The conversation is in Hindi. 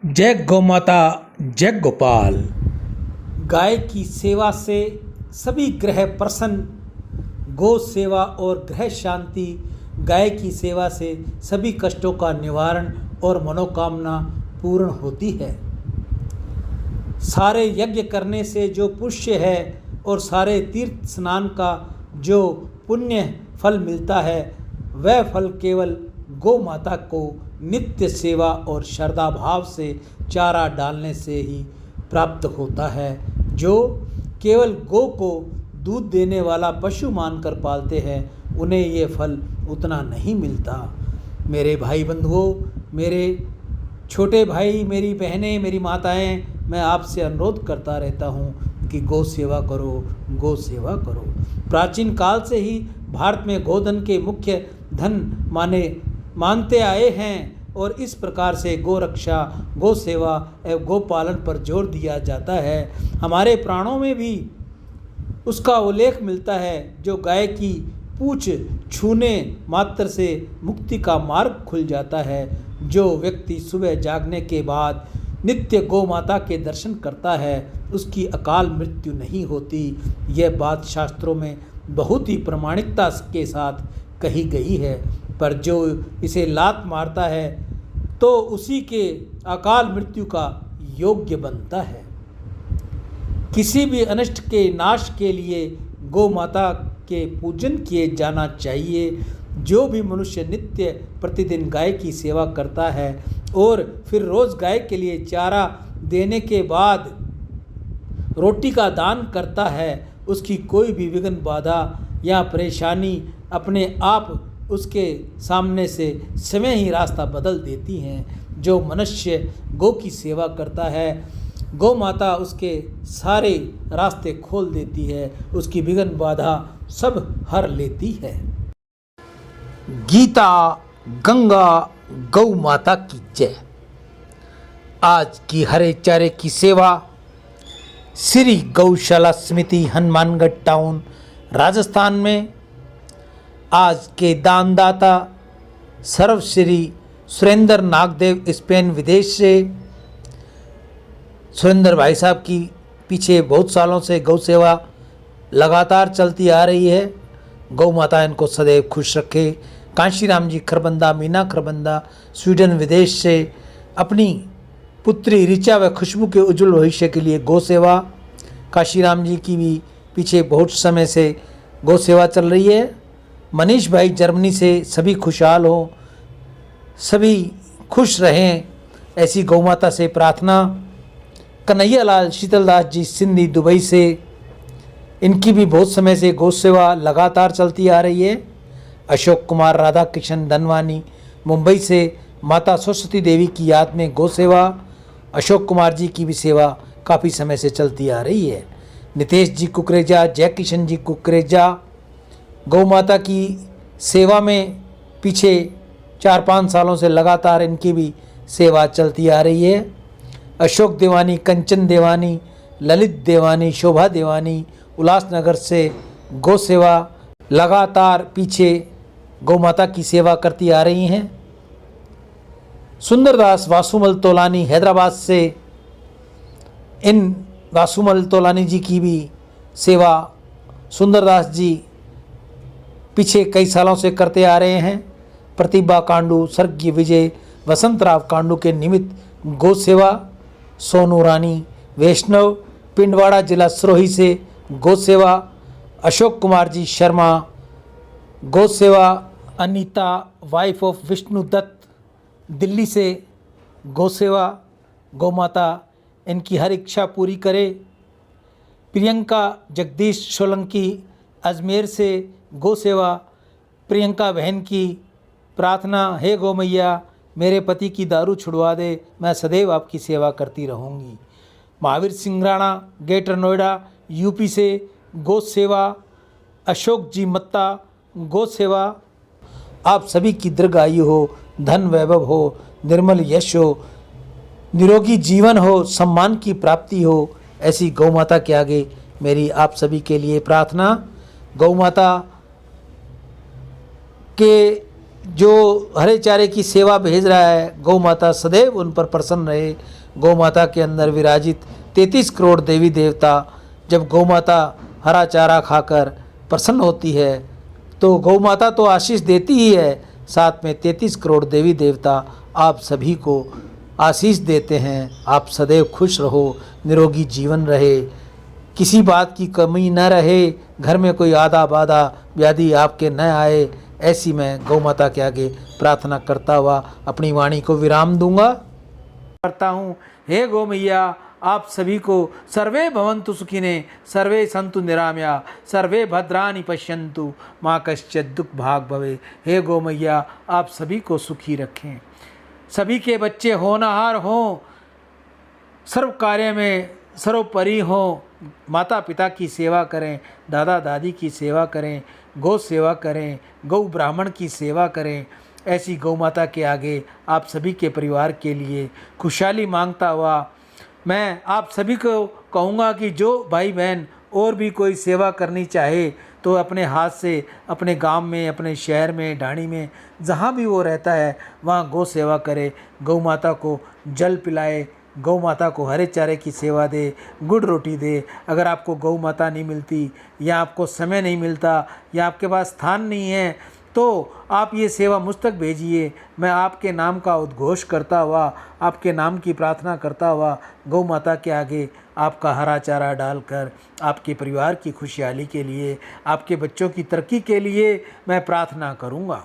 जय गौ माता, जय गोपाल। गाय की सेवा से सभी ग्रह प्रसन्न, गौ सेवा और ग्रह शांति। गाय की सेवा से सभी कष्टों का निवारण और मनोकामना पूर्ण होती है। सारे यज्ञ करने से जो पुण्य है और सारे तीर्थ स्नान का जो पुण्य फल मिलता है, वह फल केवल गौ माता को नित्य सेवा और श्रद्धा भाव से चारा डालने से ही प्राप्त होता है। जो केवल गौ को दूध देने वाला पशु मानकर पालते हैं, उन्हें ये फल उतना नहीं मिलता। मेरे भाई बंधुओं, मेरे छोटे भाई, मेरी बहनें, मेरी माताएं, मैं आपसे अनुरोध करता रहता हूँ कि गौ सेवा करो, गौ सेवा करो। प्राचीन काल से ही भारत में गोधन के मुख्य धन मानते आए हैं और इस प्रकार से गौ रक्षा, गौ सेवा एवं गौ पालन पर जोर दिया जाता है। हमारे प्राणों में भी उसका उल्लेख मिलता है। जो गाय की पूंछ छूने मात्र से मुक्ति का मार्ग खुल जाता है। जो व्यक्ति सुबह जागने के बाद नित्य गौ माता के दर्शन करता है, उसकी अकाल मृत्यु नहीं होती। यह बात शास्त्रों में बहुत ही प्रामाणिकता के साथ कही गई है। पर जो इसे लात मारता है तो उसी के अकाल मृत्यु का योग्य बनता है। किसी भी अनिष्ट के नाश के लिए गौ माता के पूजन किए जाना चाहिए। जो भी मनुष्य नित्य प्रतिदिन गाय की सेवा करता है और फिर रोज़ गाय के लिए चारा देने के बाद रोटी का दान करता है, उसकी कोई भी विघ्न, बाधा या परेशानी अपने आप उसके सामने से समय ही रास्ता बदल देती हैं। जो मनुष्य गौ की सेवा करता है, गौ माता उसके सारे रास्ते खोल देती है, उसकी विघ्न बाधा सब हर लेती है। गीता गंगा गौ माता की जय। आज की हरे चारे की सेवा श्री गौशाला समिति, हनुमानगढ़ टाउन, राजस्थान में आज के दानदाता सर्वश्री सुरेंद्र नागदेव, स्पेन विदेश से। सुरेंद्र भाई साहब की पीछे बहुत सालों से गौ सेवा लगातार चलती आ रही है। गौ माता इनको सदैव खुश रखे। कांशीराम जी खरबंदा, मीना खरबंदा, स्वीडन विदेश से अपनी पुत्री ऋचा व खुशबू के उज्जवल भविष्य के लिए गौ सेवा। काशीराम जी की भी पीछे बहुत समय से गौ सेवा चल रही है। मनीष भाई जर्मनी से सभी खुशहाल हों, सभी खुश रहें, ऐसी गौ माता से प्रार्थना। कन्हैया लाल शीतलदास जी सिंधी दुबई से, इनकी भी बहुत समय से गौ सेवा लगातार चलती आ रही है। अशोक कुमार राधा किशन धनवानी मुंबई से माता सरस्वती देवी की याद में गौ सेवा। अशोक कुमार जी की भी सेवा काफ़ी समय से चलती आ रही है। नितेश जी कुकरेजा, जय किशन जी कुकरेजा गौ माता की सेवा में पीछे 4-5 सालों से लगातार इनकी भी सेवा चलती आ रही है। अशोक देवानी, कंचन देवानी, ललित देवानी, शोभा देवानी उल्लासनगर से गौ सेवा लगातार पीछे गौ माता की सेवा करती आ रही हैं। सुंदरदास वासुमल तोलानी हैदराबाद से, इन वासुमल तोलानी जी की भी सेवा सुंदरदास जी पीछे कई सालों से करते आ रहे हैं। प्रतिभा कांडू, स्वर्गीय विजय वसंतराव कांडू के निमित्त गौ सेवा। सोनू रानी वैष्णव, पिंडवाड़ा जिला सिरोही से गौ सेवा। अशोक कुमार जी शर्मा गौ सेवा। अनीता वाइफ ऑफ विष्णु दत्त दिल्ली से गौ सेवा। गौ माता इनकी हर इच्छा पूरी करे। प्रियंका जगदीश सोलंकी अजमेर से गौ सेवा। प्रियंका बहन की प्रार्थना, हे गौ मैया मेरे पति की दारू छुड़वा दे, मैं सदैव आपकी सेवा करती रहूँगी। महावीर सिंह राणा ग्रेटर नोएडा यूपी से गौ सेवा। अशोक जी मत्ता गौ सेवा। आप सभी की दीर्घायु हो, धन वैभव हो, निर्मल यश हो, निरोगी जीवन हो, सम्मान की प्राप्ति हो, ऐसी गौ माता के आगे मेरी आप सभी के लिए प्रार्थना। गौ माता के जो हरे चारे की सेवा भेज रहा है, गौ माता सदैव उन पर प्रसन्न रहे। गौ माता के अंदर विराजित 33 करोड़ देवी देवता, जब गौ माता हरा चारा खाकर प्रसन्न होती है तो गौ माता तो आशीष देती ही है, साथ में 33 करोड़ देवी देवता आप सभी को आशीष देते हैं। आप सदैव खुश रहो, निरोगी जीवन रहे, किसी बात की कमी न रहे, घर में कोई आधा बाधा व्याधि आपके न आए, ऐसी मैं गौ माता के आगे प्रार्थना करता हुआ अपनी वाणी को विराम दूंगा। करता हूँ। हे गौ मैया, आप सभी को सर्वे भवन्तु सुखिने, सर्वे सन्तु निरामया, सर्वे भद्राणि पश्यन्तु, माँ कश्चित् दुख भाग भवे। हे गौ मैया, आप सभी को सुखी रखें, सभी के बच्चे होनहार हों, सर्व कार्य में सर्वोपरि हों, माता पिता की सेवा करें, दादा दादी की सेवा करें, गौ सेवा करें, गौ ब्राह्मण की सेवा करें। ऐसी गौ माता के आगे आप सभी के परिवार के लिए खुशहाली मांगता हुआ मैं आप सभी को कहूँगा कि जो भाई बहन और भी कोई सेवा करनी चाहे तो अपने हाथ से अपने गांव में, अपने शहर में, ढाणी में, जहाँ भी वो रहता है वहाँ गौ सेवा करे, गौ माता को जल पिलाए, गौ माता को हरे चारे की सेवा दे, गुड़ रोटी दे। अगर आपको गौ माता नहीं मिलती या आपको समय नहीं मिलता या आपके पास स्थान नहीं है तो आप ये सेवा मुझ तक भेजिए। मैं आपके नाम का उद्घोष करता हुआ, आपके नाम की प्रार्थना करता हुआ गौ माता के आगे आपका हरा चारा डालकर आपके परिवार की खुशहाली के लिए, आपके बच्चों की तरक्की के लिए मैं प्रार्थना करूँगा।